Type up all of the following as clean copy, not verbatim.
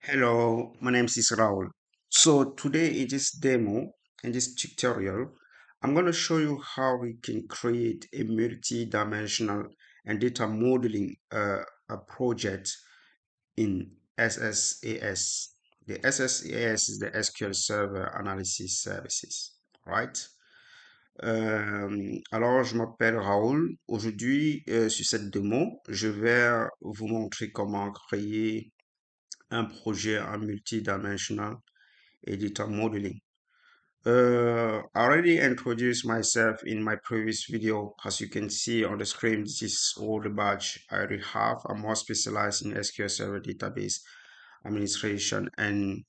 Hello, my name is Raul. So today in this demo, in this tutorial, I'm going to show you how we can create a multi-dimensional and data modeling a project in SSAS. The SSAS is the SQL Server Analysis Services, right? Alors, je m'appelle Raoul. Aujourd'hui, sur cette démo, je vais vous montrer comment créer un projet en multidimensional editor modeling. I already introduced myself in my previous video. As you can see on the screen, this is all the badge I already have. I'm more specialized in SQL Server database administration and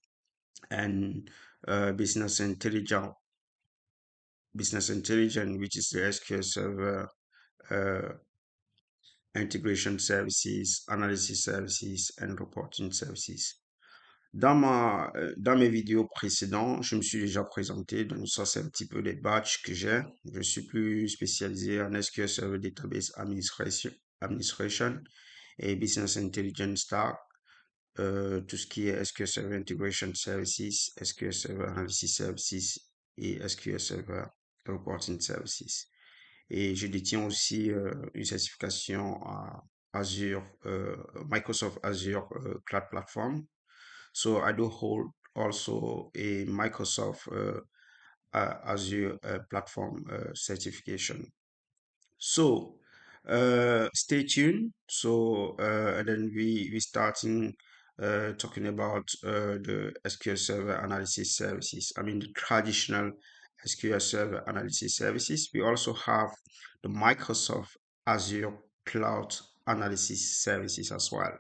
business intelligence, which is the SQL Server uh, integration services, analysis services, and reporting services. Dans mes vidéos précédentes, je me suis déjà présenté, donc ça c'est un petit peu les badges que j'ai. Je suis plus spécialisé en SQL Server Database Administration et Business Intelligence Stack, tout ce qui est SQL Server Integration Services, SQL Server Analysis Services et SQL Server Reporting Services. Et je détiens aussi une certification à Azure, Microsoft Azure Cloud Platform. So I do hold also a Microsoft Azure platform certification. So stay tuned. So and then we starting talking about the SQL Server Analysis Services. I mean the traditional SQL Server Analysis Services. We also have the Microsoft Azure Cloud Analysis Services as well.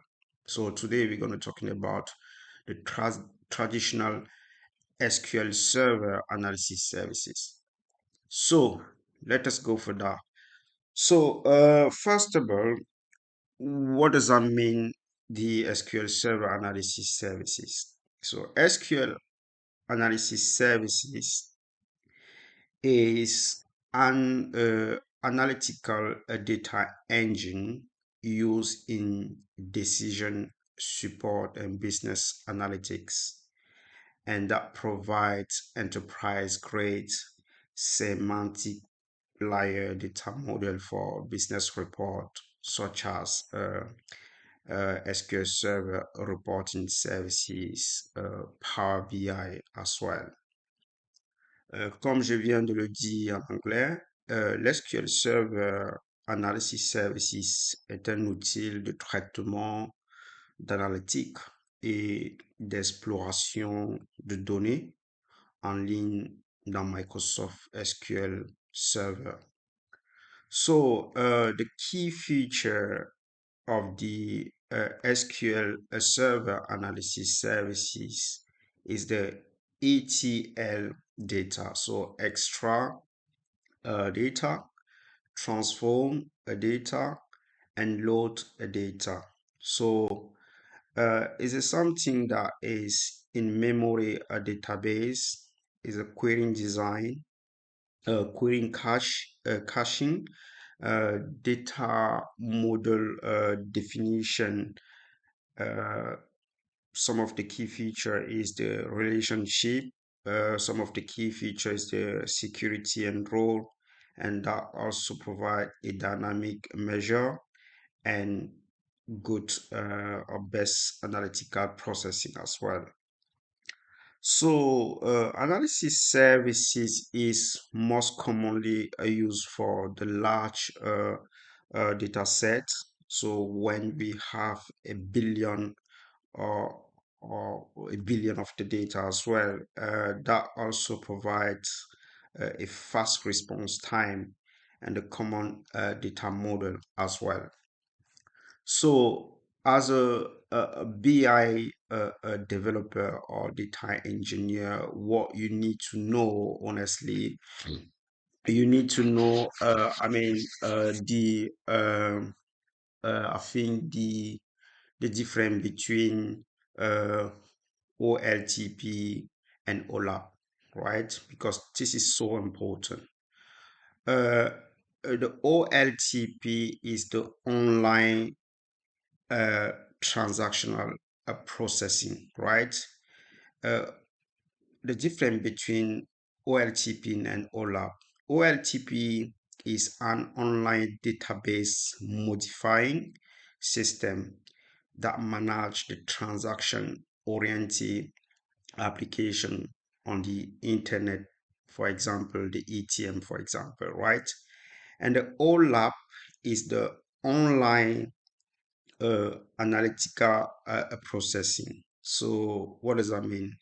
So today we're going to talking about the traditional SQL Server Analysis Services. So let us go for that. So first of all, what does that mean, the SQL Server Analysis Services? So SQL Analysis Services is an analytical data engine used in decision support and business analytics, and that provides enterprise-grade semantic layer data model for business report, such as SQL Server reporting services, Power BI as well. Comme je viens de le dire en anglais, l'SQL Server Analysis Services est un outil de traitement d'analytique et d'exploration de données en ligne dans Microsoft SQL Server. So the key feature of the SQL Server Analysis Services is the ETL data. So extra data, transform data, and load data. So is it something that is in memory a database, is a querying design, querying caching, data model definition. Some of the key feature is the relationship. Some of the key features the security and role, and that also provide a dynamic measure and good or best analytical processing as well. So analysis services is most commonly used for the large data set. So when we have a billion or a billion of the data as well, that also provides a fast response time and a common data model as well. So, as a BI developer or data engineer, what you need to know, honestly, you need to know, I think the difference between uh, OLTP and OLAP, right? Because this is so important. The OLTP is the online transactional processing, right? Uh, the difference between OLTP and OLAP. OLTP is an online database modifying system that manage the transaction-oriented application on the internet, for example, the ATM, for example, right? And the OLAP is the online analytical processing. So what does that mean?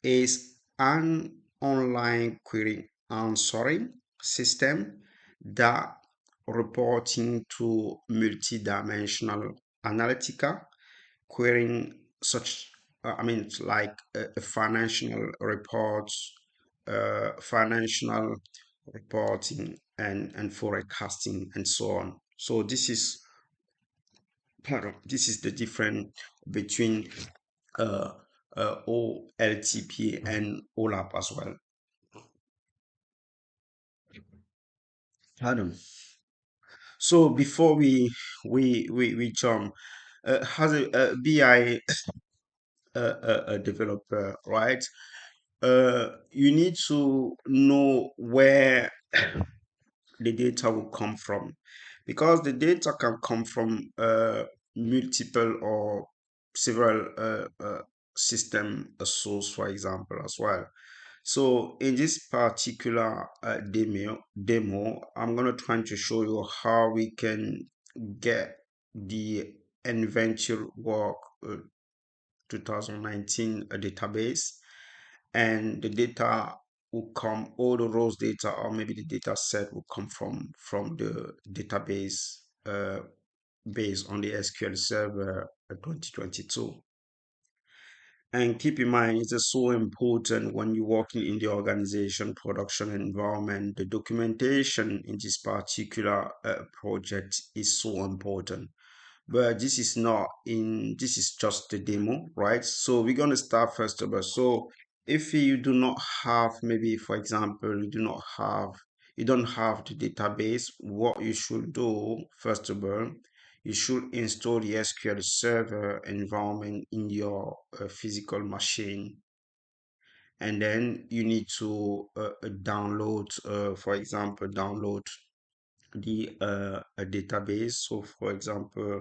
Is an online query answering system that reporting to multidimensional analytica querying such I mean it's like financial reports, financial reporting and forecasting and so on. So this is the difference between uh, OLTP and OLAP as well. Pardon. So before we jump, as a BI developer, right? You need to know where the data will come from, because the data can come from multiple or several system source, for example, as well. So in this particular demo, I'm going to try to show you how we can get the inventory work 2019 database, and the data will come, all the rows data or maybe the data set will come from the database based on the SQL Server 2022. And keep in mind, it is so important when you're working in the organization production environment. The documentation in this particular project is so important. But this is not in, this is just the demo, right? So we're going to start first of all. So if you do not have, maybe for example, you don't have the database, what you should do, first of all, you should install the SQL Server environment in your physical machine. And then you need to download, for example, download the a database. So for example,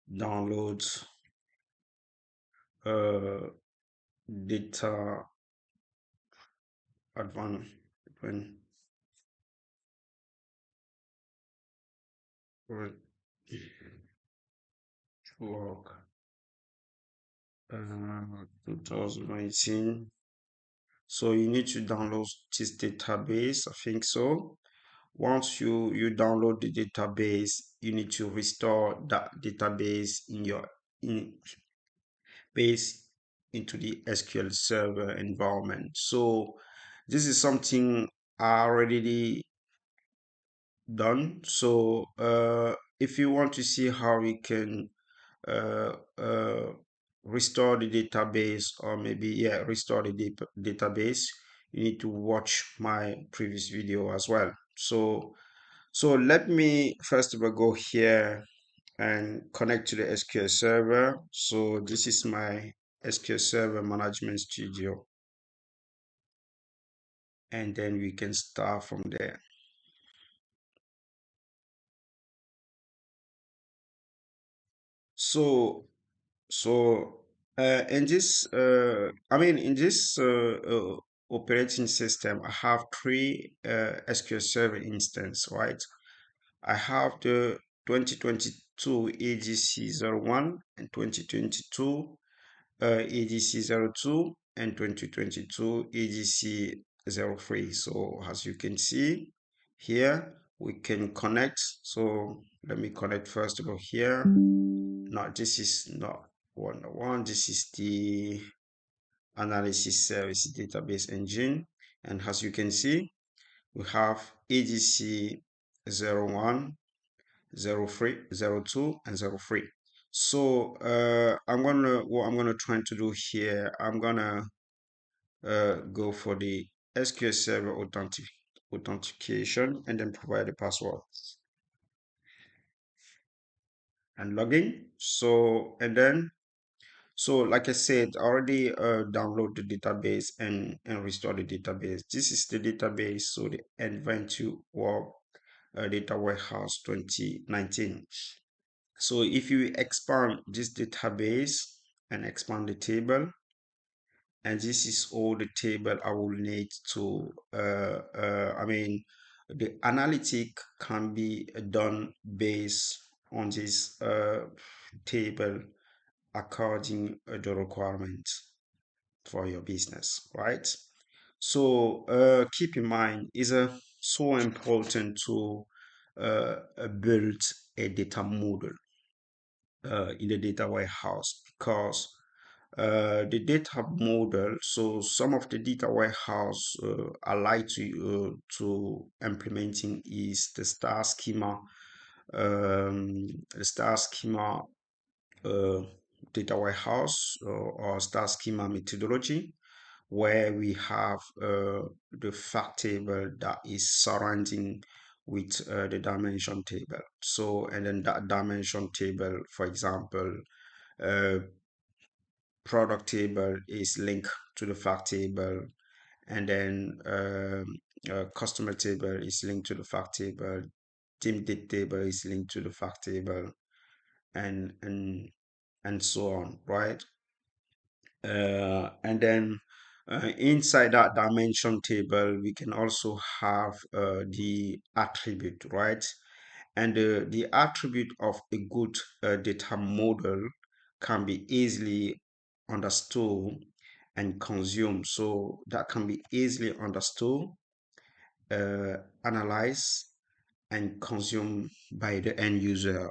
download uh, data advanced work 2019. So you need to download this database, I think so. Once you download the database, you need to restore that database in your in base into the SQL Server environment. So this is something I already done. So if you want to see how we can uh, uh, restore the database, or maybe yeah, restore the database, you need to watch my previous video as well. So let me first of all go here and connect to the SQL Server. So this is my SQL Server Management Studio, and then we can start from there. So So in this, in this operating system, I have three SQL Server instance, right? I have the 2022 ADC01 and 2022 ADC02 and 2022 ADC03. So as you can see here, we can connect. So let me connect first of all here. No, this is not 101. This is the analysis service database engine. And as you can see, we have ADC 01, 03, 02, and 03. So what I'm gonna try to do here, I'm gonna go for the SQL Server authentication and then provide the password and login. So and then So like I said, I already download the database and restore the database. This is the database, so the Adventure World Data Warehouse 2019. So if you expand this database and expand the table, and this is all the table I will need to, the analytic can be done based on this table according the requirements for your business, right? So keep in mind, it's so important to build a data model in the data warehouse because the data model. So some of the data warehouse I like to implementing is the star schema, the star schema uh, data warehouse or star schema methodology, where we have the fact table that is surrounding with the dimension table. So, and then that dimension table, for example, uh, product table is linked to the fact table, and then customer table is linked to the fact table, team date table is linked to the fact table, and and so on, right? And then inside that dimension table, we can also have the attribute, right? And the attribute of a good data model can be easily understood and consumed. So that can be easily understood, analyzed, and consumed by the end user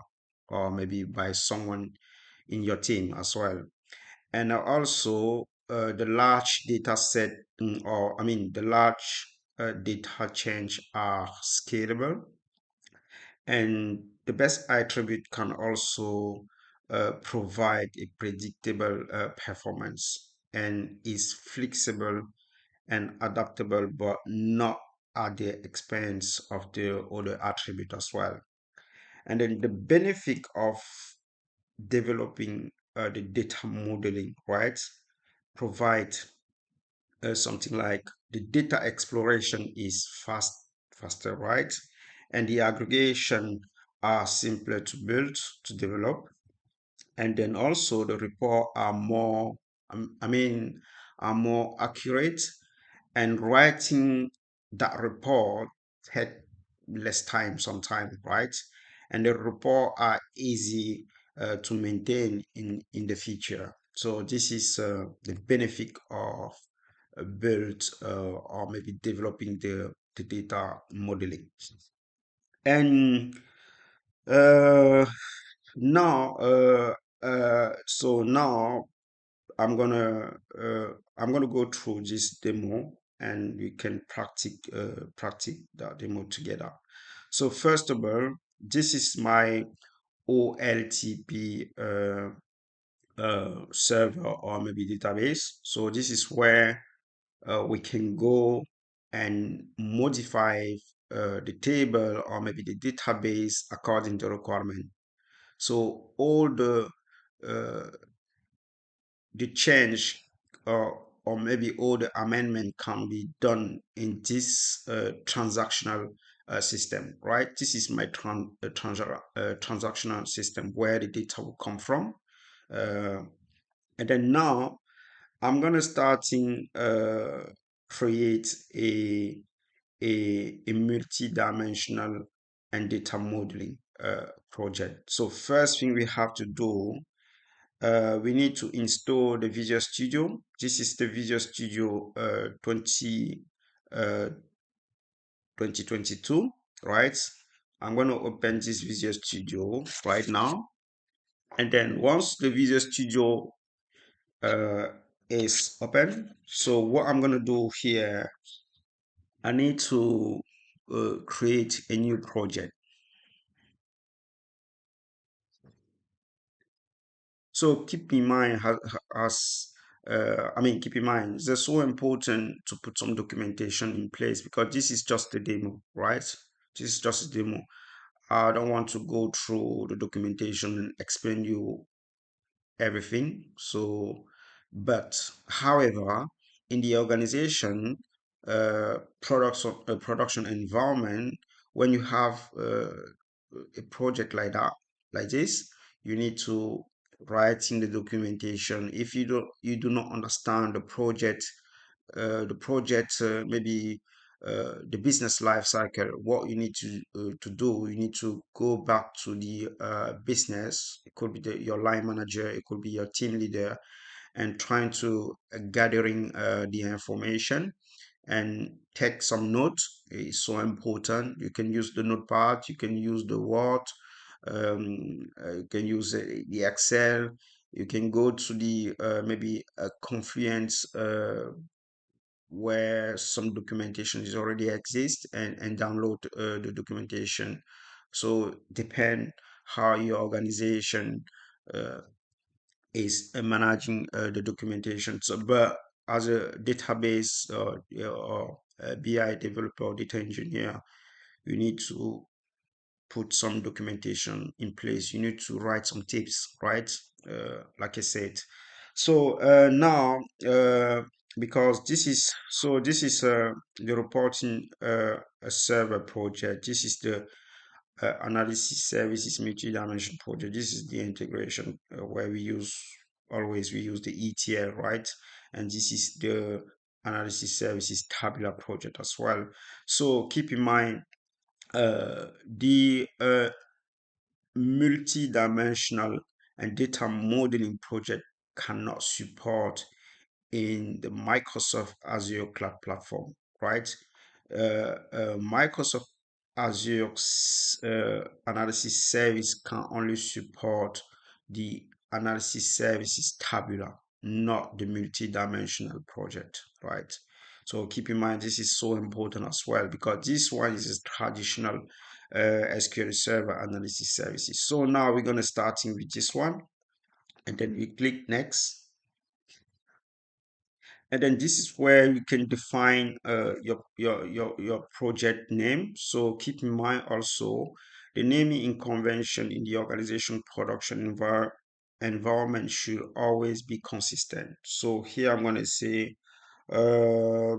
or maybe by someone in your team as well. And also the large data set, or I mean the large data change are scalable, and the best attribute can also provide a predictable performance and is flexible and adaptable, but not at the expense of the other attribute as well. And then the benefit of developing the data modeling, right, provide something like the data exploration is faster, right? And the aggregation are simpler to build, to develop. And then also the report are more, are more accurate, and writing that report had less time sometimes, right? And the report are easy to maintain in the future. So this is the benefit of build or maybe developing the data modeling. And uh, now, so now I'm gonna go through this demo, and we can practice that demo together. So first of all, this is my OLTP server or maybe database. So this is where we can go and modify the table or maybe the database according to requirement. So all uh, the change or maybe all the amendment can be done in this transactional system, right? This is my transactional system where the data will come from. Uh, and then now I'm gonna starting create a multi-dimensional and data modeling project. So first thing we have to do, we need to install the Visual Studio. This is the Visual Studio 2022, right? I'm going to open this Visual Studio right now. And then once the Visual Studio uh, is open, so what I'm going to do here, I need to create a new project. So keep in mind, keep in mind, it's so important to put some documentation in place because this is just a demo, right? This is just a demo. I don't want to go through the documentation and explain you everything. So, but however, in the organization, production environment, when you have a project like that, like this, you need to write in the documentation. If you do not understand the project, maybe the business life cycle, what you need to do, you need to go back to the business. It could be your line manager, it could be your team leader, and trying to gathering the information and take some notes is so important. You can use the notepad, you can use the Word, you can use the Excel, you can go to the maybe a Confluence where some documentation is already exist, and download the documentation. So depend how your organization uh, is managing the documentation. So, but as a database or a BI developer or data engineer, you need to put some documentation in place. You need to write some tips, right? Like I said. So now, because this is the reporting a server project. This is the analysis services multi-dimension project. This is the integration where we use the ETL, right? And this is the analysis services tabular project as well. So keep in mind the multi-dimensional and data modeling project cannot support in the Microsoft Azure cloud platform, right? Microsoft Azure analysis service can only support the analysis services tabular, not the multi-dimensional project, right? So keep in mind this is so important as well, because this one is a traditional SQL Server analysis services. So now we're going to starting with this one, and then we click next. And then this is where you can define your project name. So keep in mind also the naming in convention in the organization production environment should always be consistent. So here I'm going to say uh,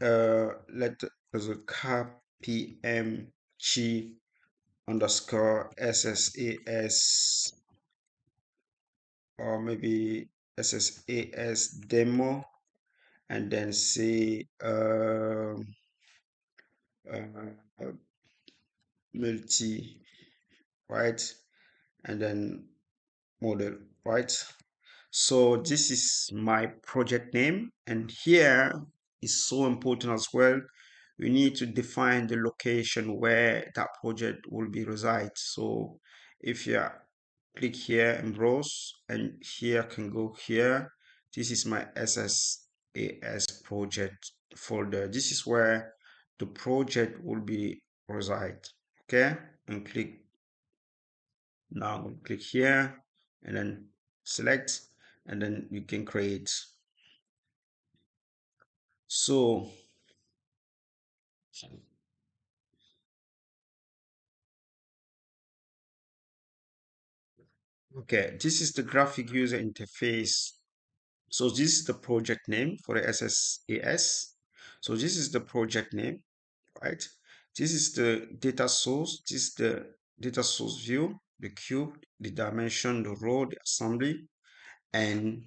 let as a KPM chief underscore SSAS, or maybe SSAS demo, and then say uh, multi, right? And then model, right? So this is my project name, and here is so important as well. We need to define the location where that project will be reside. So if you click here and browse, and here can go here, this is my SSAS project folder. This is where the project will be reside. Okay, and click now, click here and then select, and then you can create. So okay, this is the graphic user interface. So this is the project name for the SSAS. So this is the project name, right? This is the data source. This is the data source view, the cube, the dimension, the row, the assembly, and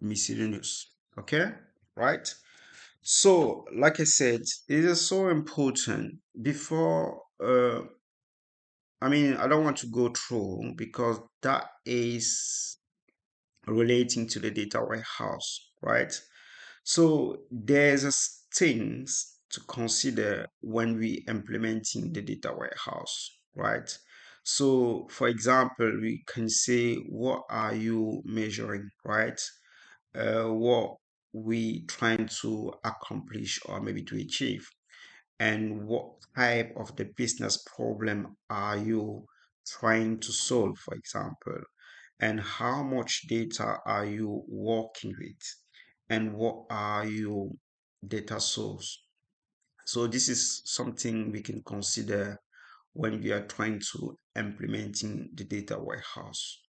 miscellaneous. Okay, right? So, like I said, it is so important before. I mean, I don't want to go through because that is relating to the data warehouse, right? So there's things to consider when we implementing the data warehouse, right? So for example, we can say, what are you measuring, right? What we trying to accomplish or maybe to achieve, and what type of the business problem are you trying to solve, for example, and how much data are you working with, and what are your data source. So this is something we can consider when we are trying to implementing the data warehouse.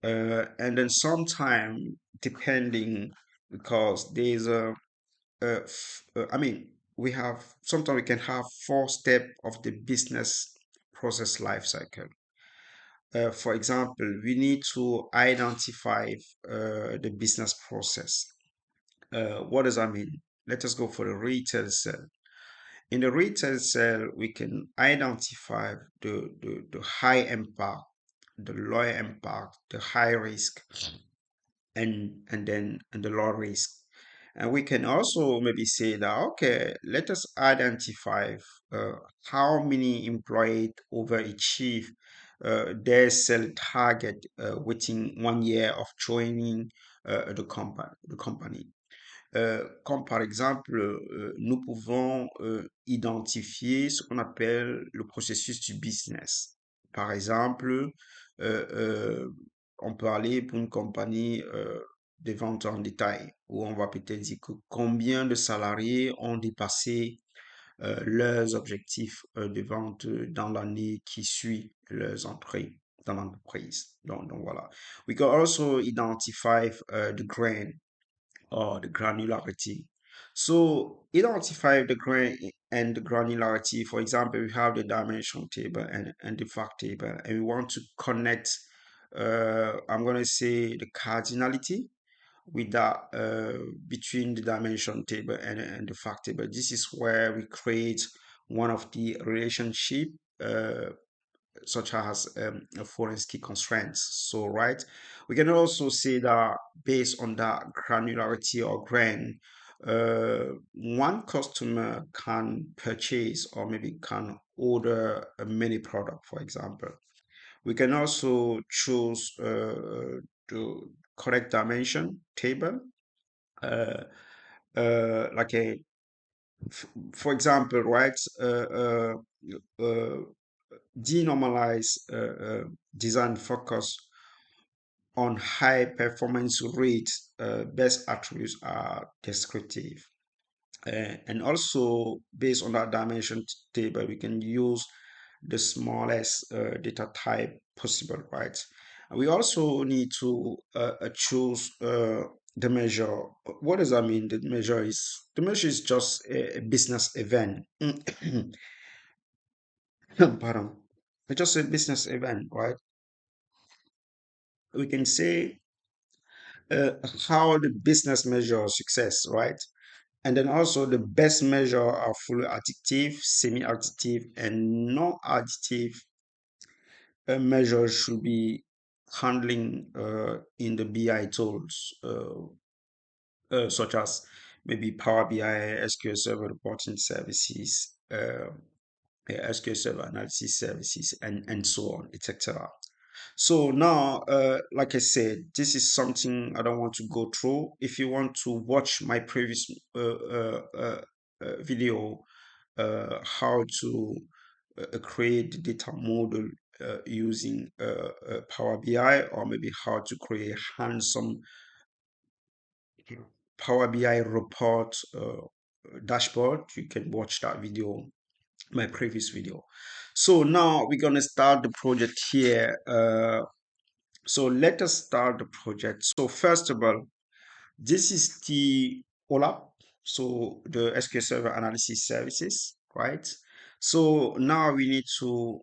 And then sometime depending, because there's I mean, we have sometimes we can have 4 steps of the business process life cycle. For example, we need to identify the business process. What does that mean? Let us go for the retail cell. In the retail cell, we can identify the high impact, the low impact, the high risk, and the low risk. And we can also maybe say that, okay, let us identify how many employees overachieve their sell target within 1 year of joining the company. Comme par exemple, nous pouvons identifier ce qu'on appelle le processus du business. Par exemple, on peut aller pour une compagnie de vente en détail, où on va peut-être dire que combien de salariés ont dépassé leurs objectifs de vente dans l'année qui suit leurs entrées dans l'entreprise. Donc voilà. We can also identify the grain or the granularity. So identify the grain and the granularity. For example, we have the dimension table and the fact table, and we want to connect, I'm going to say the cardinality with that between the dimension table and the fact table. This is where we create one of the relationship such as foreign key constraints. So, right, we can also say that based on that granularity or grain, one customer can purchase or maybe can order a many product, for example. We can also choose the correct dimension table, uh, like a, for example, right, uh, denormalize design focus on high performance rates. Best attributes are descriptive. And also based on that dimension table, we can use the smallest data type possible, right? And we also need to choose the measure. What does that mean? The measure is just a business event. Pardon. It's just a business event, right? We can say how the business measure success, right? And then also the best measure are fully additive, semi-additive, and non-additive measures should be handling in the BI tools, such as maybe Power BI, SQL Server reporting services, SQL Server analysis services, and so on, etc. So now, like I said, this is something I don't want to go through. If you want to watch my previous video, how to create the data model using Power BI, or maybe how to create handsome Power BI report dashboard, you can watch that video, my previous video. So now we're gonna start the project here. So let us start the project. So first of all, this is the OLAP, so the SQL Server Analysis Services, right? So now we need to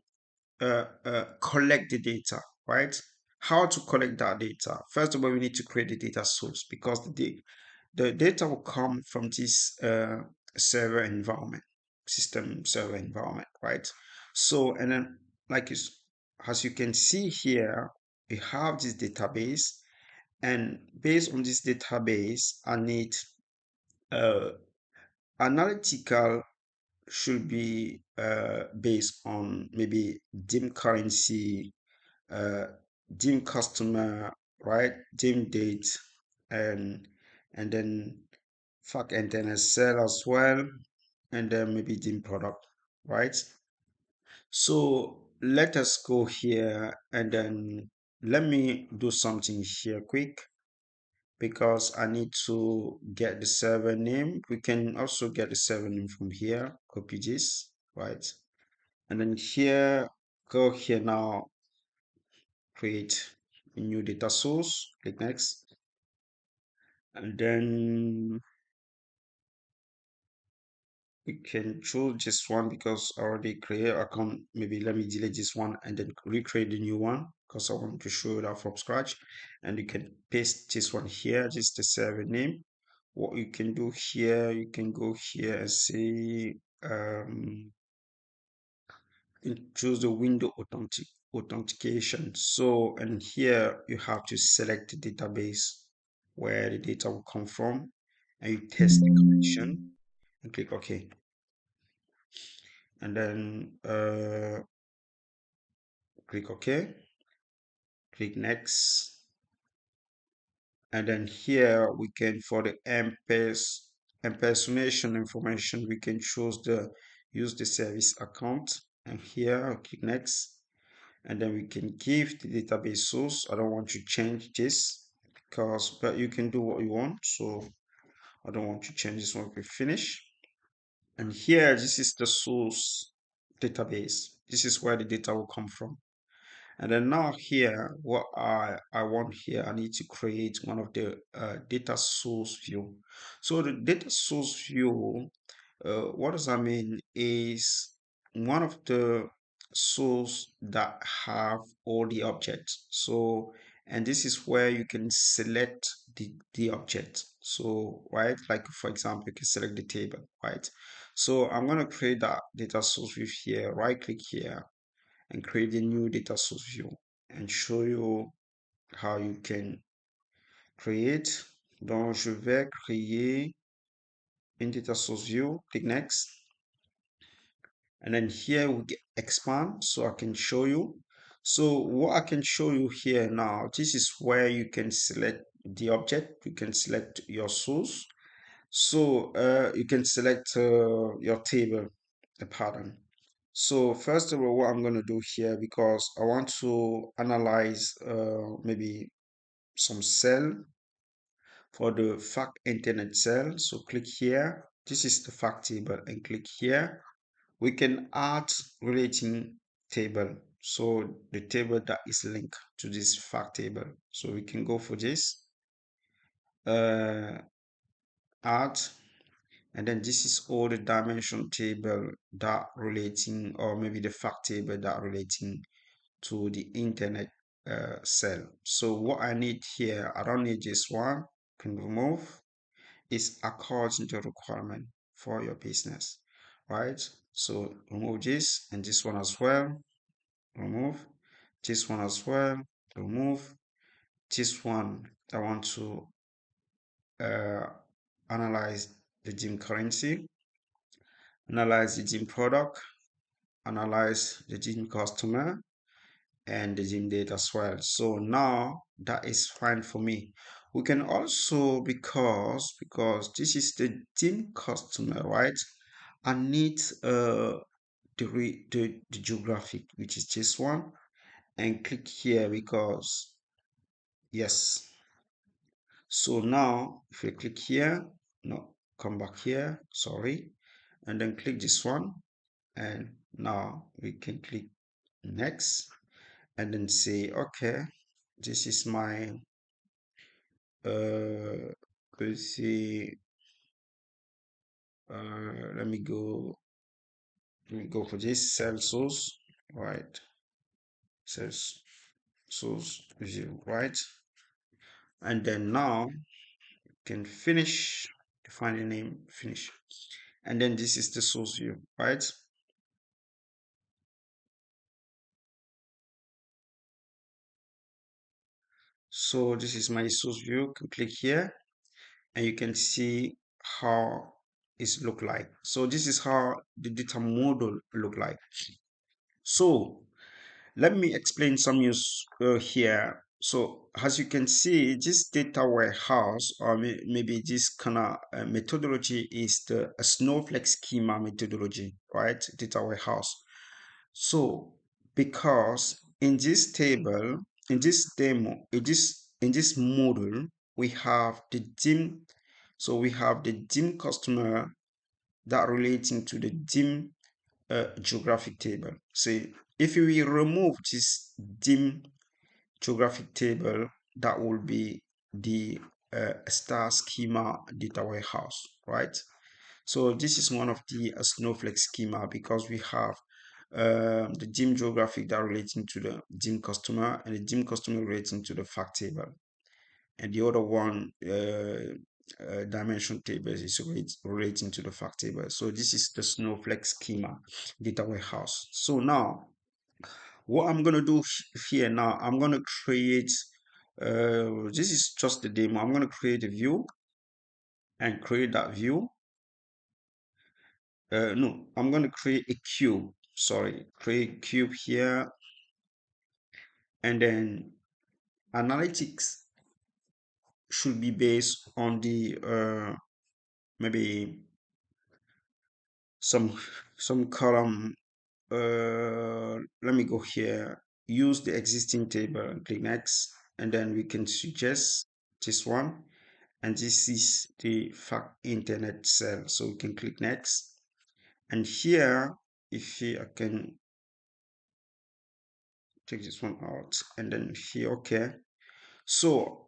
collect the data, right? How to collect that data? First of all, we need to create the data source, because the data will come from this server environment, system server environment, right? So, and then like as you can see here, we have this database, and based on this database, I need uh, analytical should be based on maybe dim currency, uh, dim customer, right? Dim date, and and then fact and then a sell as well, and then maybe dim product, right? So let us go here, and then let me do something here quick, because I need to get the server name. We can also get the server name from here. Copy this, right? And then here, go here now, create. new data source, click next, and then we can choose this one because I already create account. Maybe let me delete this one and then recreate the new one because I want to show that from scratch. And you can paste this one here. This is the server name. What you can do here, you can go here and say choose the window authentication. So, and here you have to select the database where the data will come from, and you test the connection and click OK. And then click OK, click next. And then here we can, for the impersonation information, we can choose the use the service account. And here click next. And then we can give the database source. I don't want to change this because, but you can do what you want. So I don't want to change this one. We finish. And here, this is the source database. This is where the data will come from. And then now here, what I want here, I need to create one of the data source view. So the data source view, what does that mean is one of the source that have all the objects. So, and this is where you can select the object. So, right, like for example, you can select the table, right? So I'm going to create that data source view here, right click here and create a new data source view and show you how you can create. Donc, je vais créer une data source view, click next. And then here we get expand so I can show you. So what I can show you here now, this is where you can select the object, you can select your source. So you can select your table, the pattern. So first of all, what I'm going to do here, because I want to analyze maybe some cell for the fact internet cell. So click here. This is the fact table and click here. We can add relating table. So the table that is linked to this fact table. So we can go for this, add, and then this is all the dimension table that relating, or maybe the fact table that relating to the internet cell. So what I need here, I don't need this one, can remove, is according to requirement for your business, right? So remove this and this one as well, remove this one as well, remove this one. I want to uh, analyze the gym currency, analyze the gym product, analyze the gym customer, and the gym data as well. So now that is fine for me. We can also, because this is the gym customer, right? I need the geographic, which is this one, and click here because yes. So now if you click here, no, come back here, sorry, and then click this one, and now we can click next and then say okay, this is my let's see, let me go for this cell source, right? Cells source view, right? And then now you can finish, define the name, finish, and then this is the source view, right? So this is my source view. You can click here and you can see how it look like. So this is how the data model look like. So let me explain some use here. So as you can see, this data warehouse, or maybe this kind of methodology is the a snowflake schema methodology, right? Data warehouse. So because in this table, in this demo, in this model, we have the dim. So we have the dim customer that relating to the dim geographic table. See, if we remove this dim geographic table that will be the star schema data warehouse, right? So this is one of the Snowflake schema because we have the dim geographic that relating to the dim customer and the dim customer relating to the fact table. And the other one, dimension table is relating to the fact table. So this is the Snowflake schema data warehouse. So now what I'm going to do here now, I'm going to create, this is just the demo. I'm going to create a view and create that view. No, I'm going to create a cube. Sorry, create cube here. And then analytics should be based on the, maybe some column. Let me go here, use the existing table and click next. And then we can suggest this one. And this is the fact internet cell, so we can click next. And here, if here I can take this one out, and then here, okay. So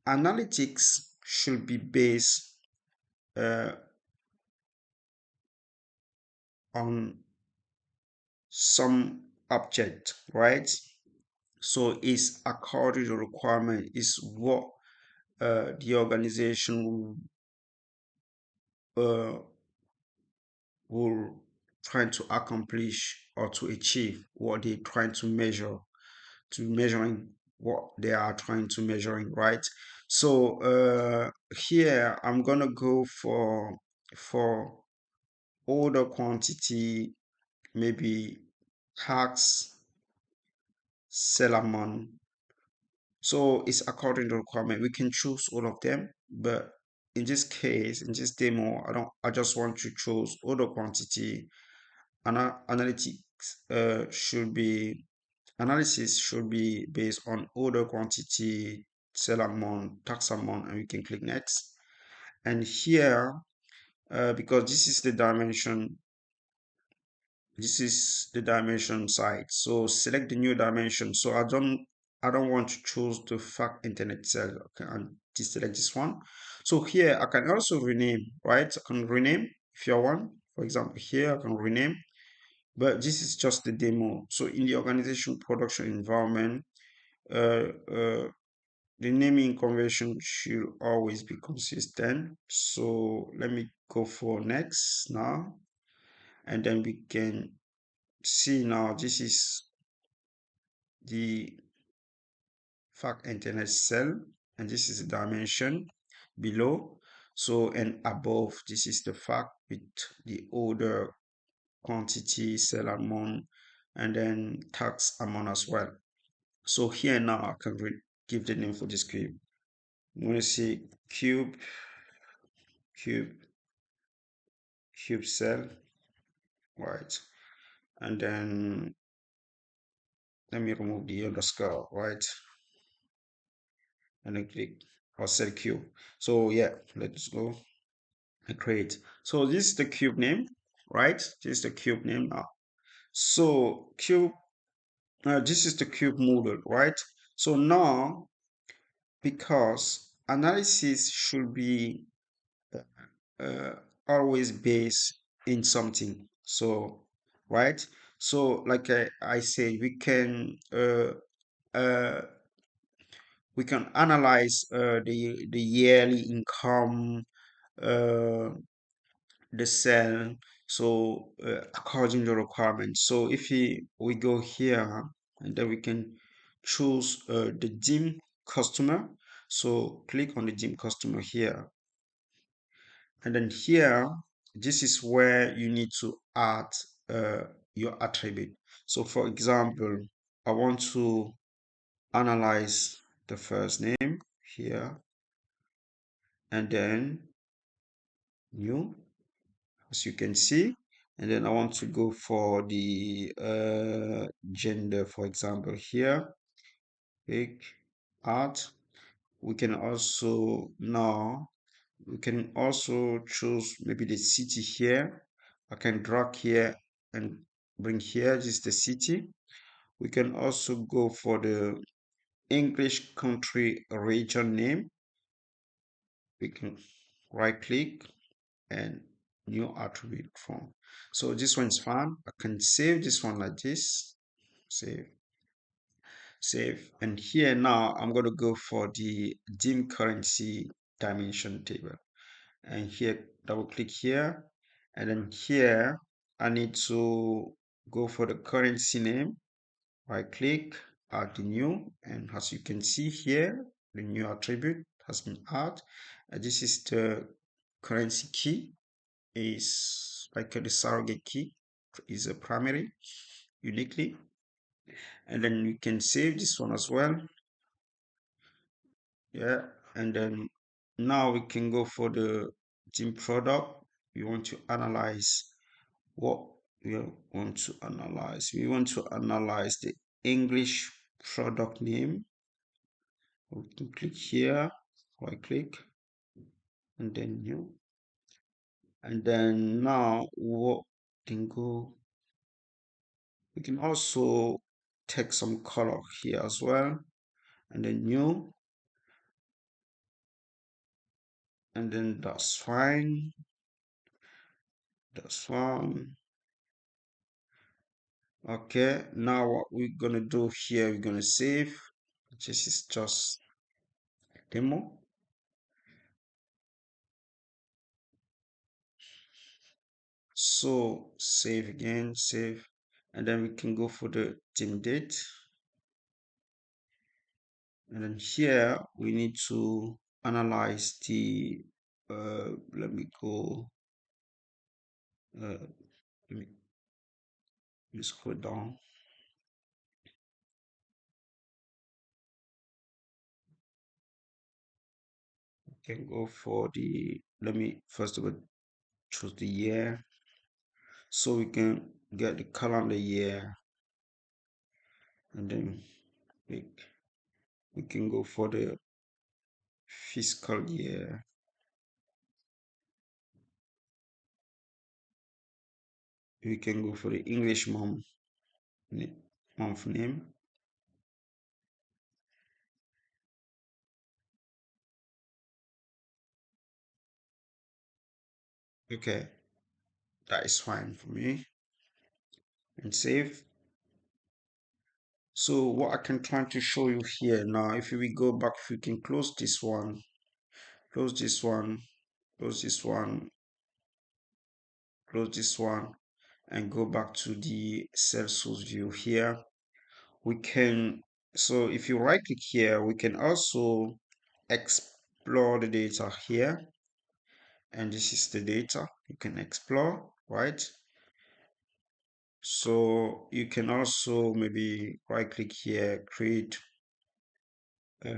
analytics should be based on some object, right? So it's according to the requirement, is what the organization uh, will trying to accomplish or to achieve, what they're trying to measure, to measuring what they are trying to measuring, right? So here I'm gonna go for order quantity, maybe tax, sell amount. So it's according to requirement. We can choose all of them, but in this case, in this demo, I just want to choose order quantity. Analytics should be analysis should be based on order quantity, sell amount, tax amount, and we can click next. And here, because this is the dimension side. So select the new dimension. So I don't want to choose the fact internet cell. Okay, and deselect this one. So here I can also rename, right? I can rename if you want. For example, here I can rename, but this is just the demo. So in the organization production environment, uh, uh, the naming convention should always be consistent. So let me go for next now, and then we can see now this is the fact internet cell, and this is the dimension below. So and above, this is the fact with the order quantity, sell amount, and then tax amount as well. So here now I can give the name for this cube. I'm going to say cube cube cell, right? And then let me remove the underscore, right? And then click or cell cube. So yeah, let's go and create. So this is the cube name, right? This is the cube name now. So cube, this is the cube model, right? So now, because analysis should be uh, always based in something, so right, so like I say, uh, we can analyze the yearly income, uh, the cell, so according to requirements. So if we go here, and then we can choose the dim customer. So click on the dim customer here, and then here, this is where you need to add uh, your attribute. So for example, I want to analyze the first name here, and then new, as you can see. And then I want to go for the gender, for example, here, click add. We can also now, we can also choose maybe the city here. I can drag here and bring here, this is the city. We can also go for the English country region name. We can right click and new attribute form. So this one's fine. I can save this one like this. Save, save. And here now I'm going to go for the dim currency dimension table. And here, double click here. And then here, I need to go for the currency name. Right click, add the new. And as you can see here, the new attribute has been added. This is the currency key. Is like the surrogate key is a primary uniquely, and then you can save this one as well. Yeah, and then now we can go for the team product. We want to analyze what we want to analyze. We want to analyze the English product name. We can click here, right click, and then new. And then now what can go, we can also take some color here as well, and then new, and then that's fine. That's fine. Okay, now what we're gonna do here, we're gonna save. This is just demo. So save again, save, and then we can go for the team date. And then here we need to analyze the let me go let me scroll down. Can go for the, let me first of all choose the year, so we can get the calendar year, and then we can go for the fiscal year. We can go for the English month name. Okay, that is fine for me, and save. So what I can try to show you here now, if we go back, if we can close this one, close this one, close this one, close this one, and go back to the cell source view here, we can, so if you right click here, we can also explore the data here, and this is the data you can explore, right? So you can also maybe right click here, create a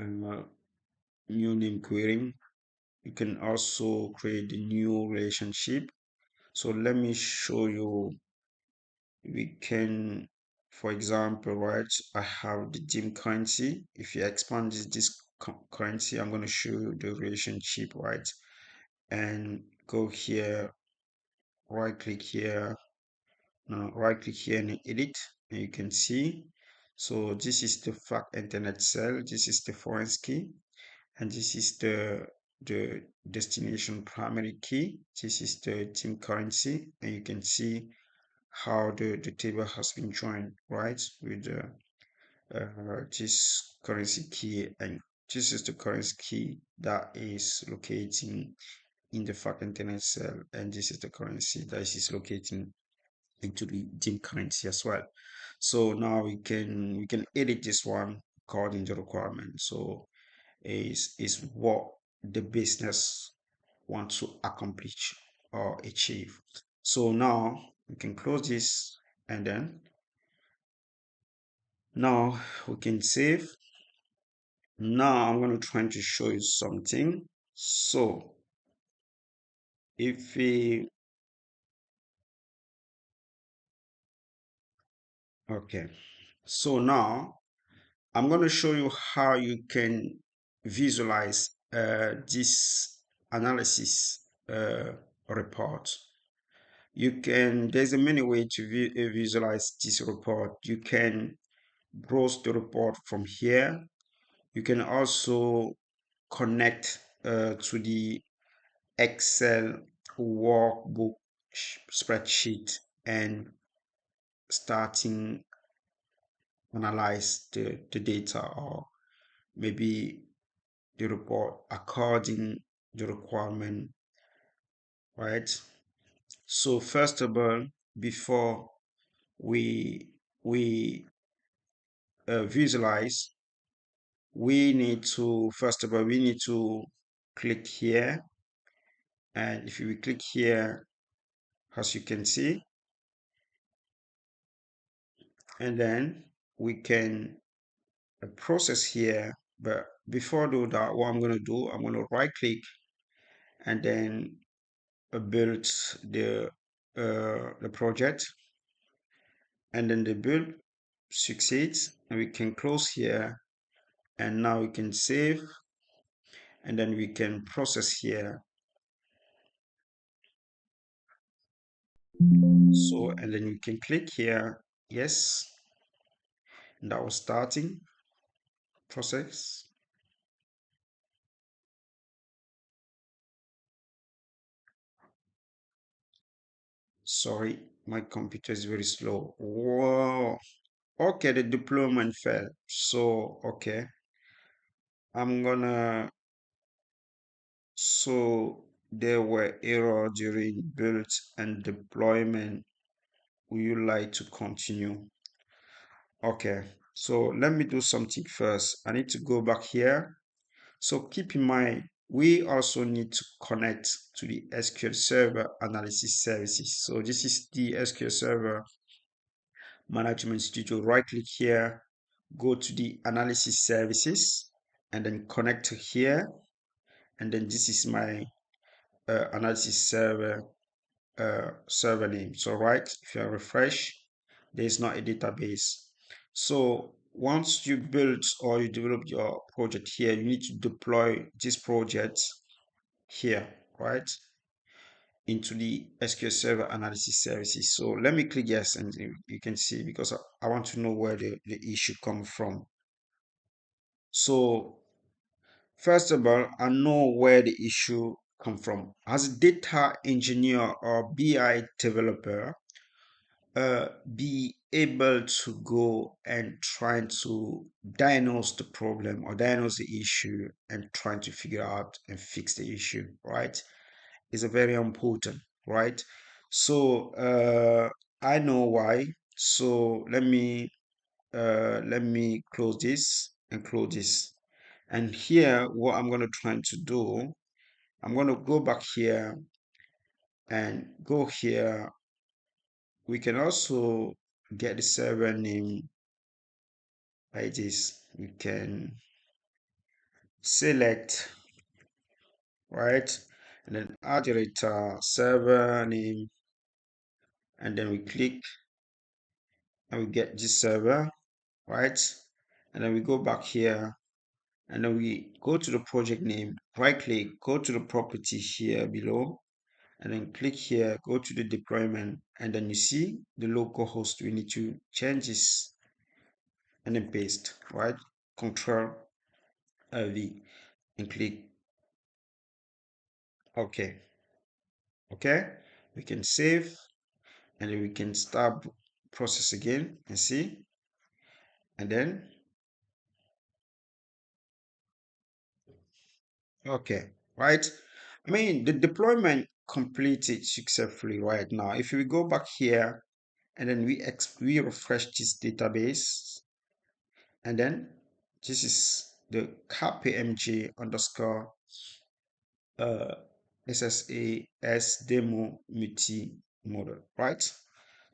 new name query. You can also create a new relationship. So let me show you. We can, for example, right, I have the dim currency. If you expand this currency, I'm going to show you the relationship, right? And go here, right click here, now right click here and edit, and you can see. So this is the fact internet cell, this is the foreign key, and this is the destination primary key. This is the dim currency, and you can see how the table has been joined, right, with this currency key, and this is the currency key that is locating in the fact internet cell, and this is the currency that is locating into the dim currency as well. So now we can edit this one according to requirement. So is what the business wants to accomplish or achieve. So now we can close this, and then now we can save. Now I'm going to try to show you something. So if we, okay, so now I'm going to show you how you can visualize this analysis report. You can, there's a many way to visualize this report. You can browse the report from here. You can also connect to the Excel workbook spreadsheet and starting analyze the data, or maybe the report according the requirement, right? So first of all, before we we visualize, we need to, first of all, we need to click here. And if we click here, as you can see, and then we can process here. But before I do that, what I'm going to do, I'm going to right click and then build the project, and then the build succeeds, and we can close here, and now we can save, and then we can process here. So, and then we can click here, yes, and that was starting process. Sorry, my computer is very slow. Whoa. Okay, the deployment failed. So, okay, I'm gonna, so there were errors during build and deployment. Would you like to continue? Okay, so let me do something first. I need to go back here. So keep in mind, we also need to connect to the SQL Server Analysis Services. So this is the SQL Server Management Studio. Right click here, go to the Analysis Services, and then connect to here. And then this is my analysis server name. So right, if you refresh, there is not a database. So once you build or you develop your project here, you need to deploy this project here, right, into the SQL Server Analysis Services. So let me click yes, and you can see, because I want to know where the issue comes from. So first of all, I know where the issue come from. As a data engineer or BI developer, be able to go and try to diagnose the problem or diagnose the issue and trying to figure out and fix the issue, right? Is a very important, right? So I know why. So let me close this and close this. And here, what I'm going to try to do, I'm going to go back here and go here. We can also get the server name like this. We can select, right? And then add the server name, and then we click and we get this server, right? And then we go back here, and then we go to the project name, right click, go to the property here below, and then click here, go to the deployment, and then you see the local host. We need to change this and then paste, right? Control V and click OK. Okay, we can save, and then we can start process again and see, and then okay, right? I mean, the deployment completed successfully right now. If we go back here and then we refresh this database, and then this is the kpmg underscore uh, SSAS demo multi model, right?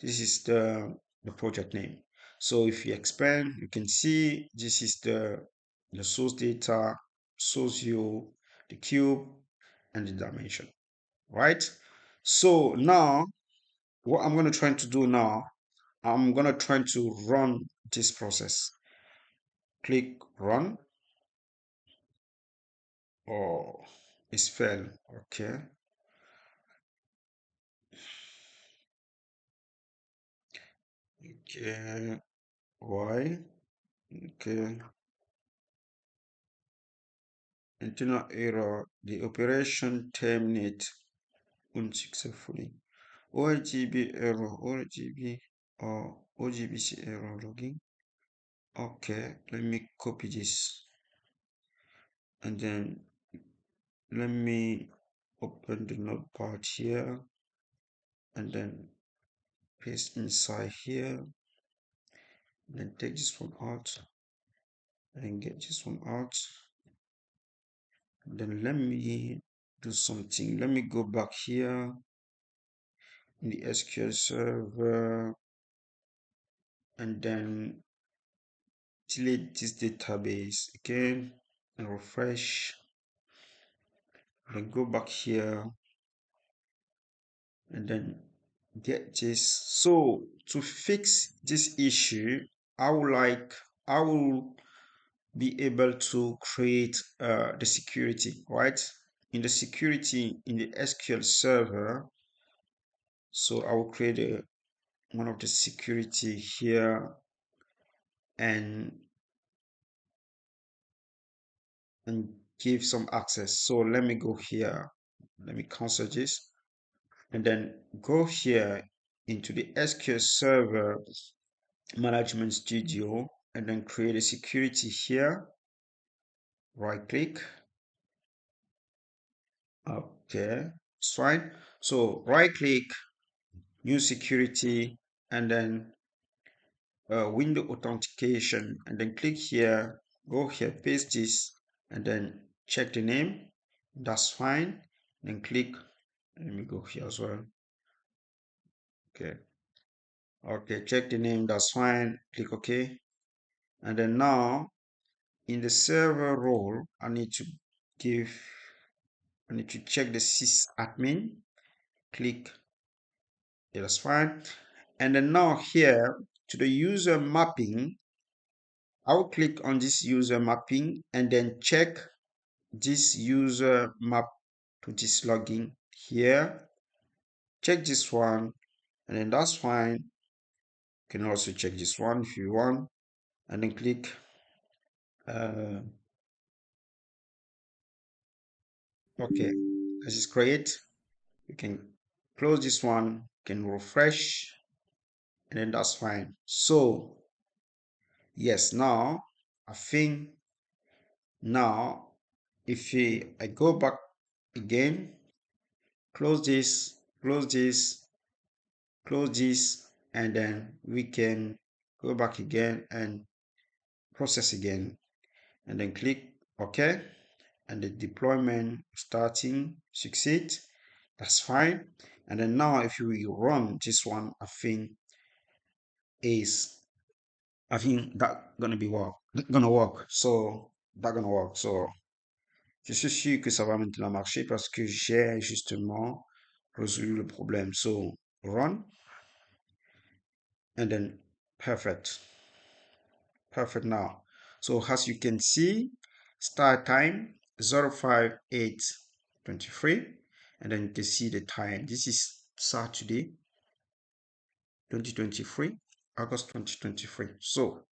This is the project name. So if you expand, you can see this is the source data, source view, the cube, and the dimension, right? So now, what I'm going to try to do now, I'm going to try to run this process. Click run. Oh, it's failed. Okay. Okay. Why? Okay. internal error, the operation terminate unsuccessfully. ORGB error, ORGB or OGBC error logging. Okay, let me copy this and then let me open the notepad here and then paste inside here, then take this one out and get this one out. Then let me do something. Let me go back here in the SQL server and then delete this database again and refresh. Then go back here and then get this. So to fix this issue, I will be able to create the security, right? In the security in the SQL server. So I will create one of the security here and give some access. So let me go here. Let me cancel this and then go here into the SQL Server Management Studio and then create a security here. Right click. Okay, it's fine. So right click, new security, and then window authentication, and then click here, go here, paste this, and then check the name. That's fine. Then click. Let me go here as well. Okay. Okay, check the name. That's fine. Click OK. And then now in the server role, I need to check the sysadmin. Click. Yeah, that's fine. And then now here to the user mapping, I'll click on this user mapping and then check this user map to this login here. Check this one and then that's fine. You can also check this one if you want and then click okay, this is great. You can close this one, you can refresh and then that's fine. So yes, now I think now if I go back again, close this, close this, close this, and then we can go back again and process again and then click OK and the deployment starting succeed. That's fine. And then now if you run this one, I think that gonna work. So that gonna work. So je suis sûr que ça va maintenant marcher parce que j'ai justement résolu le problème. So run and then perfect. Perfect now. So as you can see, start time 05823 and then you can see the time. This is Saturday 2023, August 2023. So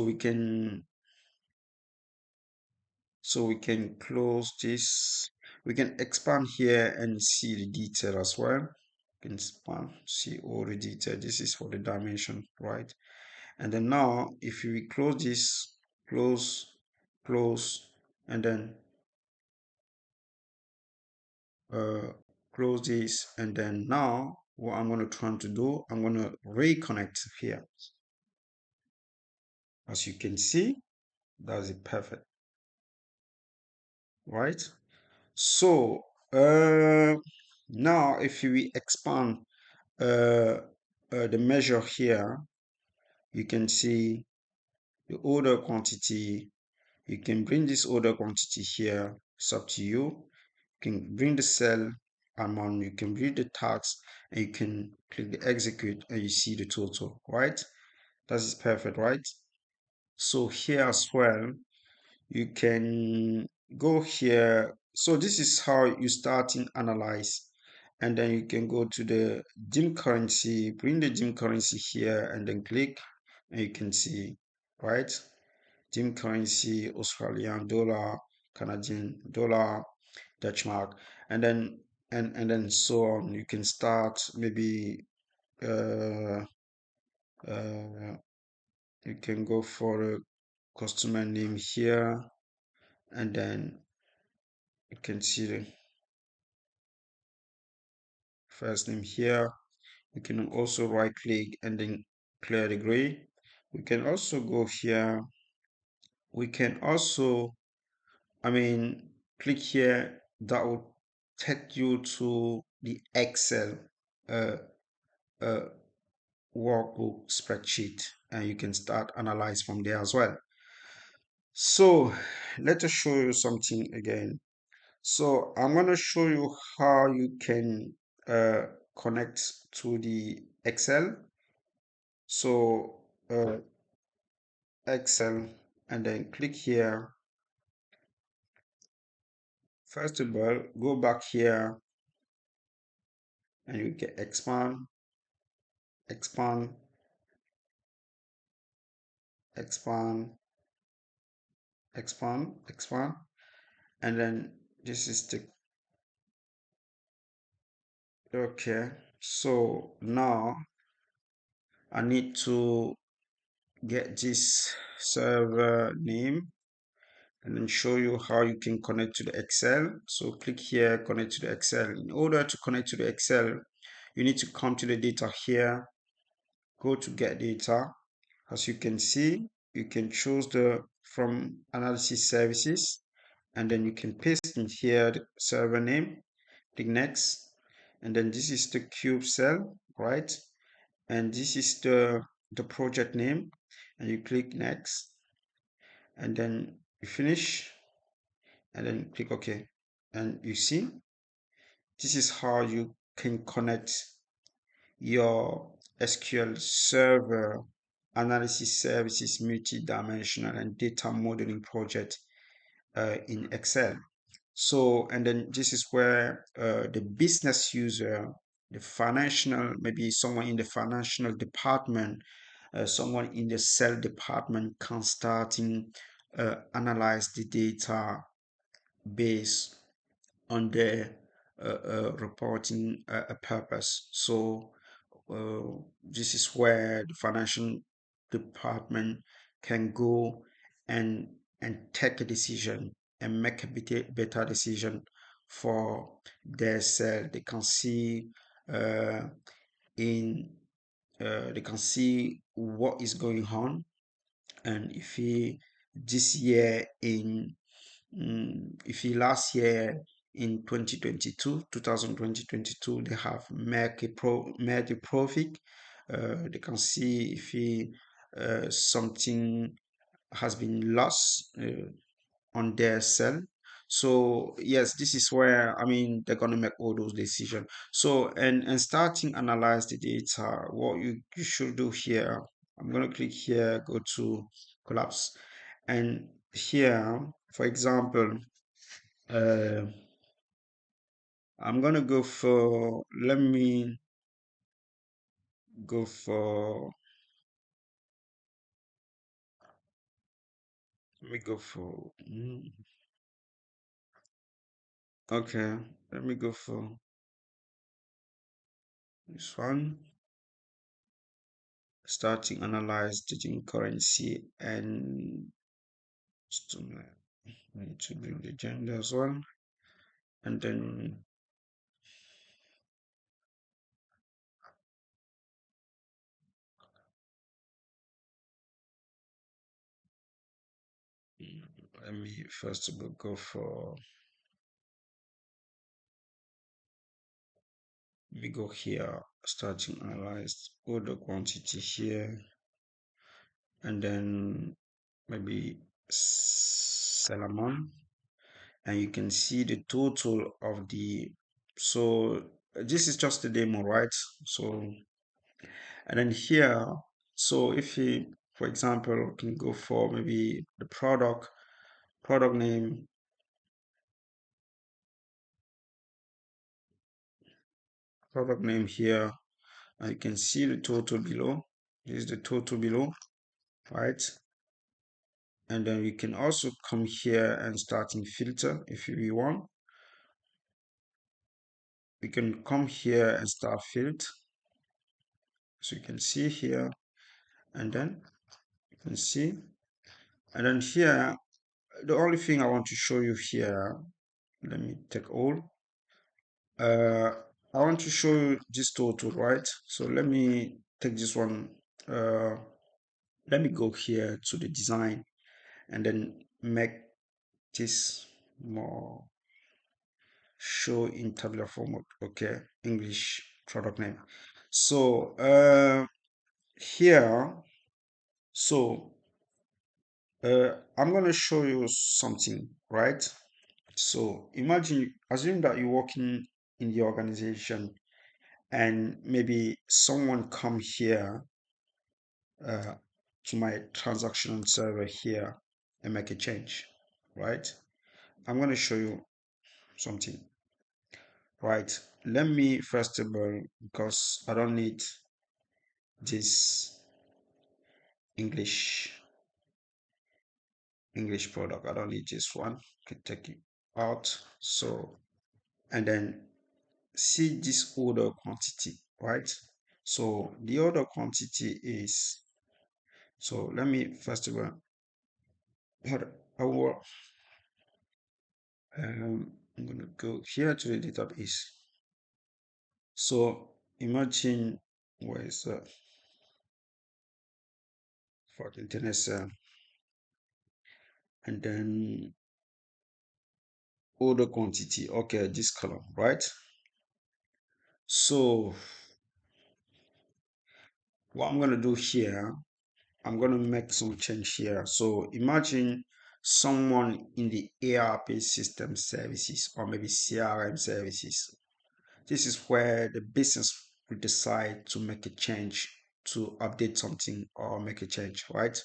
we can close this. We can expand here and see the detail as well. You can expand, see all the detail. This is for the dimension, right? And then now if we close this, close, and then close this, and then now what I'm going to try to do, I'm going to reconnect here. As you can see, that's it, perfect, right? So now if we expand the measure here, you can see the order quantity. You can bring this order quantity here. It's up to you. You can bring the cell amount, you can read the tax, and you can click the execute and you see the total, right? That is perfect, right? So here as well, you can go here. So this is how you start in analyze, and then you can go to the dim currency, bring the dim currency here and then click and you can see, right? Dim currency, Australian dollar, Canadian dollar, Dutch mark, and then and then so on. You can start maybe uh, uh, you can go for a customer name here, and then you can see the first name here. We can also right click and then clear the gray. We can also go here. We can also, I mean, click here. That will take you to the Excel uh, uh, workbook spreadsheet, and you can start analyze from there as well. So let us show you something again. So I'm going to show you how you can connect to the Excel. So Excel, and then click here. First of all, go back here and you can expand, expand, expand, expand, expand, and then this is the okay. So now I need to get this server name and then show you how you can connect to the Excel. So click here, connect to the Excel. In order to connect to the Excel, you need to come to the data here, go to get data. As you can see, you can choose the from analysis services, and then you can paste in here the server name, click next, and then this is the cube cell, right? And this is the project name, and you click next, and then you finish, and then click OK. And you see, this is how you can connect your SQL Server analysis services multi-dimensional and data modeling project in Excel. So, and then this is where the business user, the financial, maybe someone in the financial department, someone in the sales department can starting analyze the data based on the reporting purpose. So this is where the financial department can go and take a decision and make a better decision for their sale. They can see uh, in they can see what is going on, and if he this year in if he last year in 2022 they have made a profit. They can see if he something has been lost on their cell. So yes, this is where I mean they're gonna make all those decisions. So and starting analyze the data, what you should do here. I'm gonna click here, go to collapse, and here, for example, uh, I'm gonna go for go for let me go for okay, let me go for this one. Starting analyze digital currency and we need to bring the gender as well, and then let me first of all go for we go here, starting analyze order quantity here, and then maybe sell amount, and you can see the total of the so this is just the demo, right? So and then here, so if you for example can go for maybe the product name, here, and you can see the total below. This is the total below, right? And then we can also come here and starting filter if we want. We can come here and start field. So you can see here, and then you can see, and then here, the only thing I want to show you here, let me take all. I want to show you this total, right? So let me take this one. Uh, let me go here to the design and then make this more show in tabular format. Okay, English product name. So here, so I'm gonna show you something, right? So imagine, assume that you're working in the organization and maybe someone come here uh, to my transactional server here and make a change, right? I'm going to show you something, right? Let me first of all, because I don't need this English English product. I don't need this one. Can take it out. So, and then see this order quantity, right? So the order quantity is, so let me first of all, I will, I'm going to go here to the database. So imagine where is for the internet and then order quantity. Okay, this column, right? So what I'm going to do here, I'm going to make some change here. So imagine someone in the ERP system services or maybe CRM services. This is where the business will decide to make a change, to update something or make a change, right?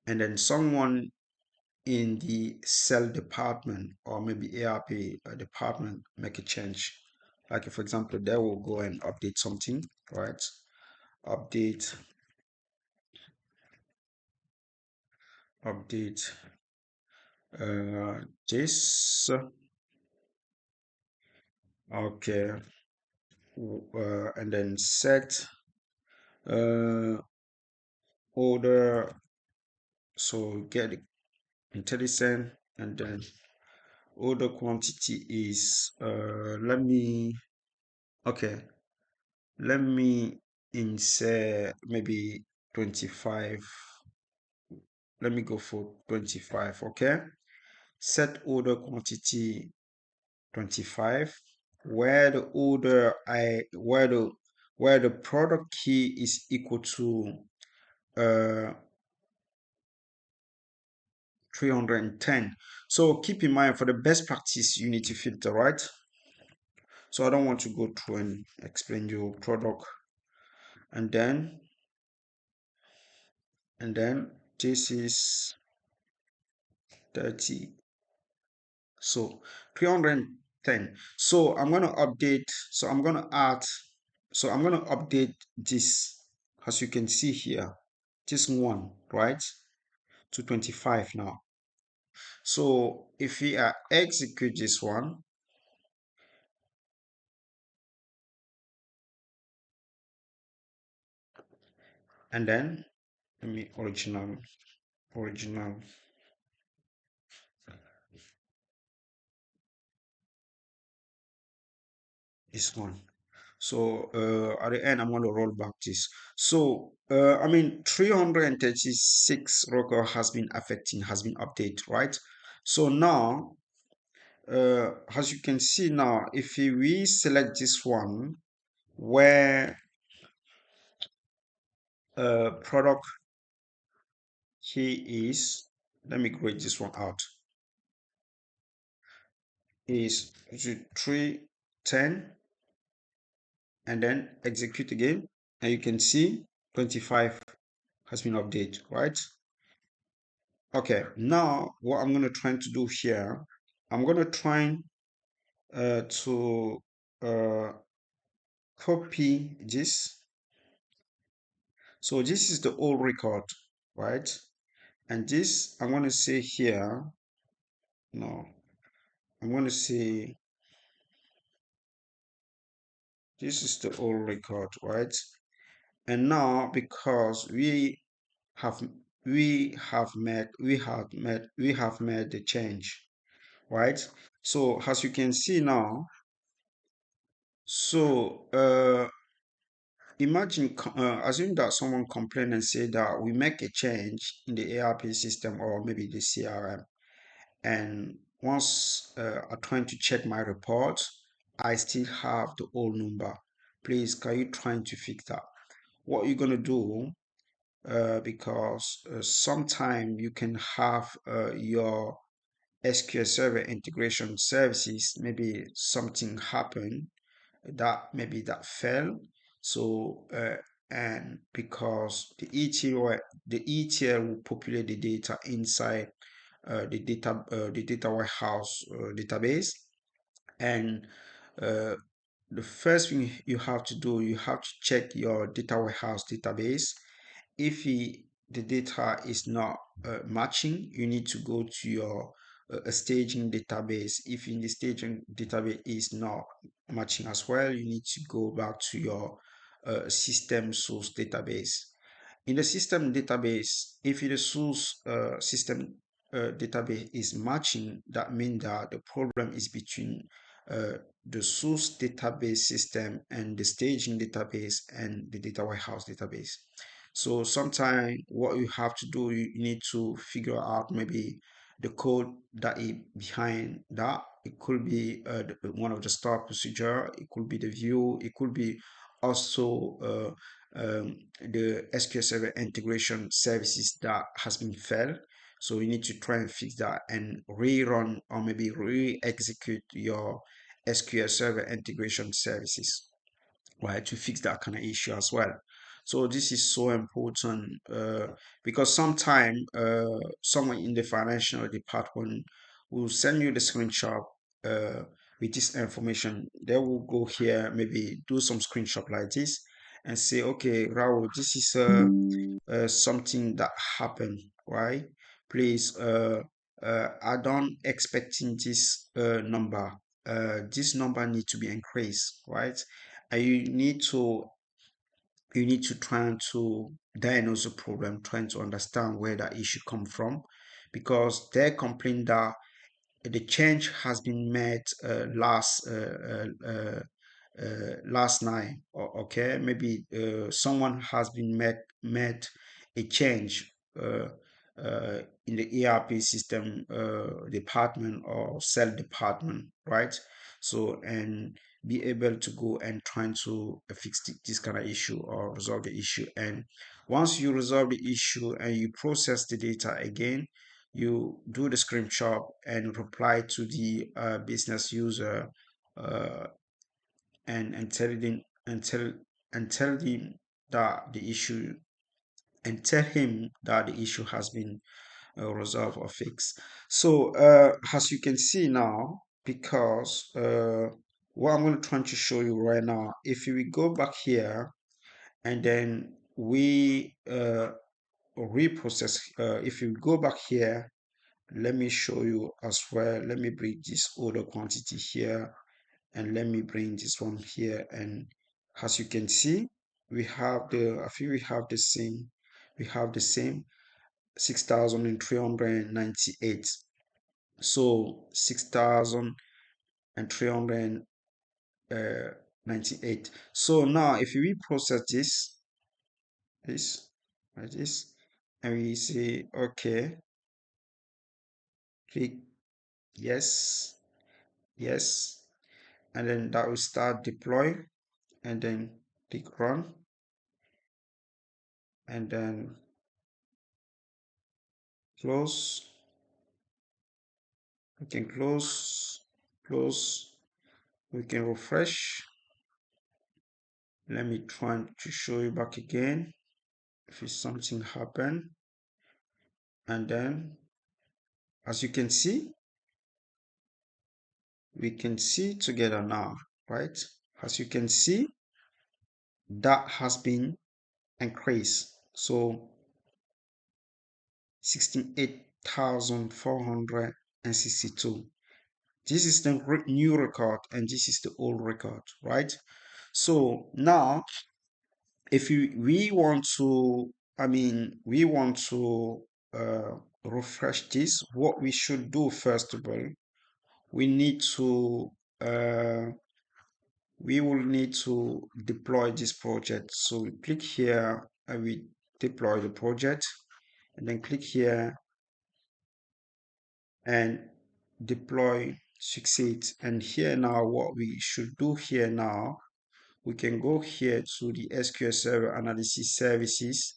And then someone in the cell department or maybe ERP department make a change. Like for example, they will go and update something, right? Update, update this. Okay, and then set order. So get intelligent, and then order quantity is let me, okay, let me insert maybe 25. Let me go for 25. Okay, set order quantity 25, where the order where the product key is equal to uh 310. So keep in mind, for the best practice you need to filter, right? So I don't want to go through and explain your product, and then this is 30. So 310. So I'm going to update. So I'm going to add. So I'm going to update this, as you can see here, this one, right, to 25 now. So if we execute this one, and then let me original this one. So at the end, I'm going to roll back this. So I mean, 336 record has been updated, right? So now, as you can see now, if we select this one where product key is, let me grade this one out, is 310, and then execute again, and you can see 25 has been updated, right? Okay, now what I'm going to try to do here, I'm going to try to uh, copy this. So this is the old record, right? And this, I'm going to say here, no, I'm going to say this is the old record, right? And now because have we have made the change, right? So as you can see now, so assume that someone complained and say that we make a change in the ARP system or maybe the CRM, and once I'm trying to check my report, I still have the old number. Please, can you try to fix that? What you're gonna do, because sometime you can have your SQL Server integration services, maybe something happened that maybe that fell. So and because the ETL will populate the data inside the data warehouse database, and uh, the first thing you have to do, you have to check your data warehouse database. If the data is not matching, you need to go to your staging database. If in the staging database is not matching as well, you need to go back to your system source database. In the system database, if the source system database is matching, that means that the problem is between uh, the source database system and the staging database and the data warehouse database. So sometimes what you have to do, you need to figure out maybe the code that is behind that. It could be one of the start procedure, it could be the view, it could be also the SQL Server integration services that has been failed. So you need to try and fix that and rerun or maybe re-execute your SQL Server integration services, right, to fix that kind of issue as well. So this is so important because sometime someone in the financial department will send you the screenshot uh, with this information. They will go here, maybe do some screenshot like this and say, okay, Raul, this is something that happened, right? Please, I don't expecting this number. This number need to be increased, right? And you need to try to diagnose the problem, trying to understand where that issue come from, because they complain that the change has been made last night. Okay, maybe someone has been made a change in the ERP system department or cell department, right? So and be able to go and trying to fix this kind of issue or resolve the issue. And once you resolve the issue and you process the data again, you do the screenshot and reply to the business user uh, and tell them and tell him that the issue and tell him that the issue has been resolved or fixed. So as you can see now, because what I'm going to try to show you right now, if we go back here and then we reprocess, if you go back here, let me show you as well. Let me bring this order quantity here and let me bring this one here. And as you can see, I think we have the same 6,398. So 6,398. So now if we process this like this, and we say okay, click yes, yes, and then that will start deploy, and then click run, and then close. We can close, we can refresh. Let me try to show you back again if something happen. And then as you can see, we can see together now, right? As you can see, that has been increased. So 68,462. This is the new record and this is the old record, right? So now if we want to, we want to refresh this, what we should do first of all, we need to uh, we will need to deploy this project. So we click here and we deploy the project, and then click here and deploy succeed. And here now, what we should do here now, we can go here to the SQL Server Analysis Services,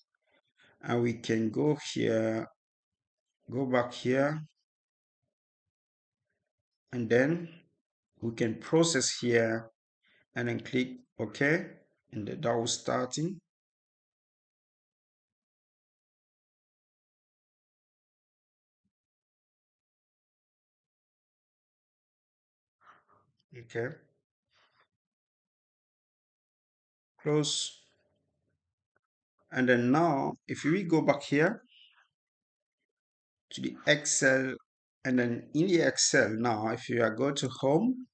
and we can go here, go back here, and then we can process here and then click OK, and that was starting. Okay, close. And then now, if we go back here to the Excel, and then in the Excel now, if you are go to home,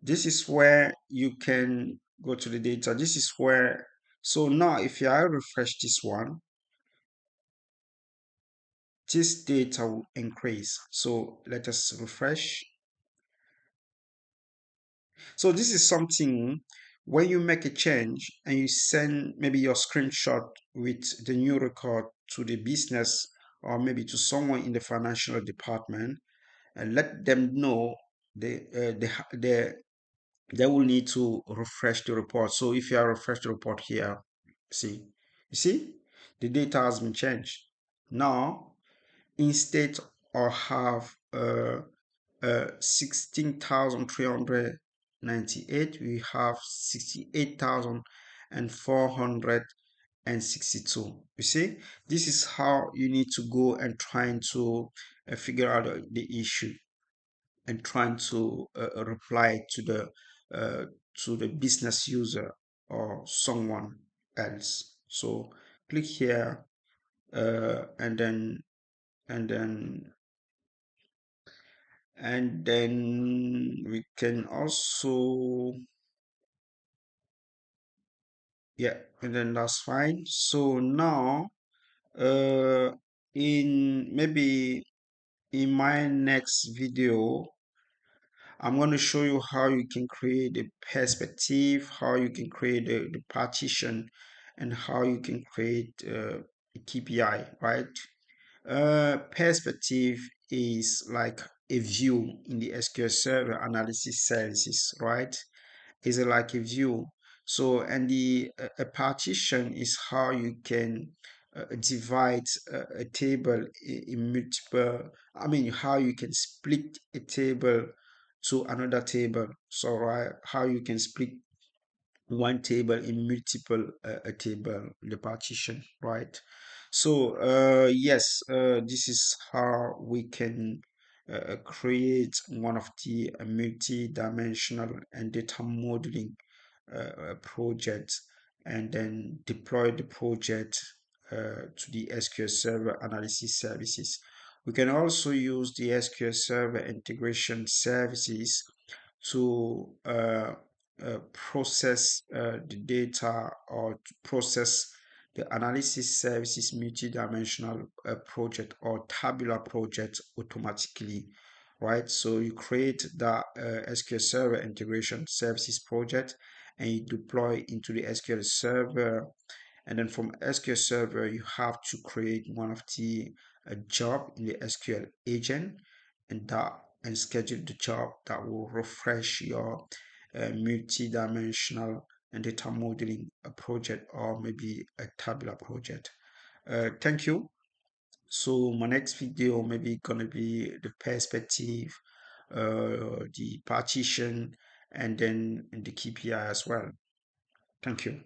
this is where you can go to the data. This is where, so now if I refresh this one, this data will increase. So let us refresh. So this is something when you make a change and you send maybe your screenshot with the new record to the business or maybe to someone in the financial department, and let them know they will need to refresh the report. So if you are refresh the report here, see, you see, the data has been changed. Now, instead of have 16,398, we have 68,462. You see, this is how you need to go and trying to figure out the issue and trying to reply uh, to the business user or someone else. So click here and then and then we can also, yeah, and then that's fine. So now in maybe in my next video, I'm going to show you how you can create a perspective, how you can create the partition, and how you can create a KPI, right? Perspective is like a view in the SQL Server Analysis Services, right? Is like a view. So, and the a partition is how you can divide a table in multiple, how you can split a table to another table. So, right, how you can split one table in multiple a table, the partition, right? So yes, this is how we can create one of the multi-dimensional and data modeling project, and then deploy the project to the SQL Server Analysis Services. We can also use the SQL Server Integration Services to process the data or to process the analysis services multi-dimensional project or tabular project automatically, right? So you create the SQL Server Integration Services project and you deploy into the SQL Server, and then from SQL Server you have to create one of the job in the SQL agent, and schedule the job that will refresh your multi-dimensional and data modeling project or maybe a tabular project. Thank you. So my next video maybe gonna be the perspective, the partition, and then the KPI as well. Thank you.